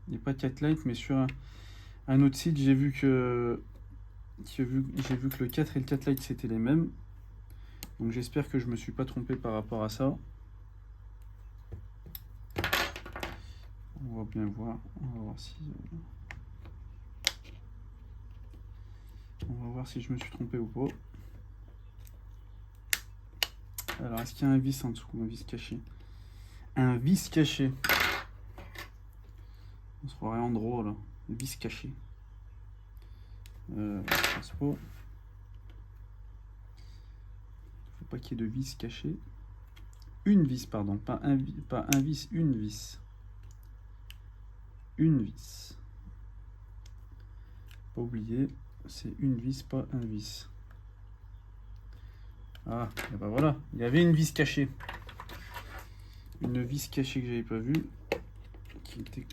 Il n'y a pas de Catlight, mais sur un autre site, j'ai vu que le 4 et le Catlight c'était les mêmes. Donc j'espère que je me suis pas trompé par rapport à ça. On va bien voir. On va voir si je me suis trompé ou pas. Alors, est-ce qu'il y a un vis en dessous? Un vis caché. Un vis caché. On se croirait en drôle. Vis caché. Faut pas qu'il y ait de vis caché. Une vis, pardon. Pas un vis, une vis. Une vis. Pas oublier, c'est une vis, pas un vis. Ah, et ben voilà, il y avait une vis cachée. Une vis cachée que j'avais pas vue, qui était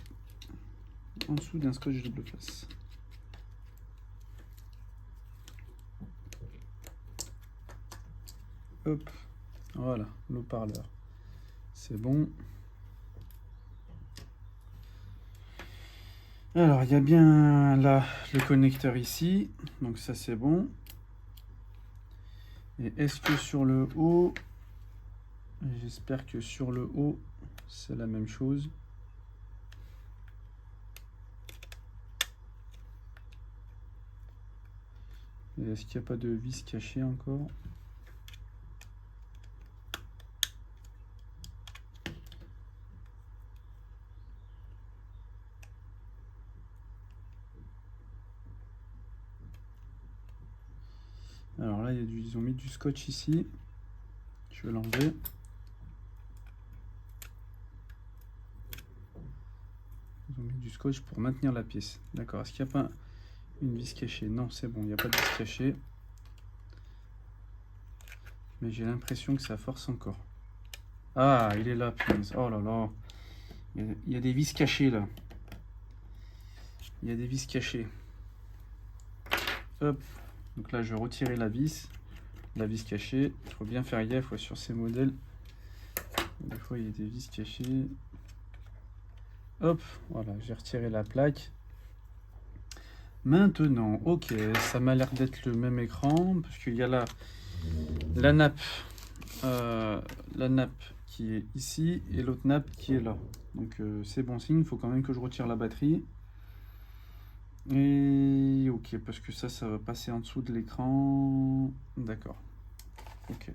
en dessous d'un scotch double face. Hop, voilà, l'haut-parleur. C'est bon. Alors, il y a bien là le connecteur ici, donc ça c'est bon. Et est-ce que sur le haut, j'espère que sur le haut, c'est la même chose. Et est-ce qu'il n'y a pas de vis cachée encore? Alors là, ils ont mis du scotch ici. Je vais l'enlever. Ils ont mis du scotch pour maintenir la pièce. D'accord. Est-ce qu'il n'y a pas une vis cachée? Non, c'est bon, il n'y a pas de vis cachée. Mais j'ai l'impression que ça force encore. Ah, il est là, punaise. Oh là là. Il y a des vis cachées là. Il y a des vis cachées. Hop. Donc là, je vais retirer la vis cachée. Il faut bien faire gaffe sur ces modèles. Des fois, il y a des vis cachées. Hop, voilà, j'ai retiré la plaque. Maintenant, ok, ça m'a l'air d'être le même écran, parce qu'il y a la nappe qui est ici, et l'autre nappe qui est là. Donc c'est bon signe, il faut quand même que je retire la batterie. Et ok, parce que ça va passer en dessous de l'écran. D'accord. Ok.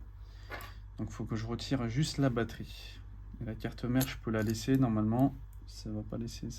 Donc il faut que je retire juste la batterie. Et la carte mère, je peux la laisser normalement. Ça va pas laisser ça.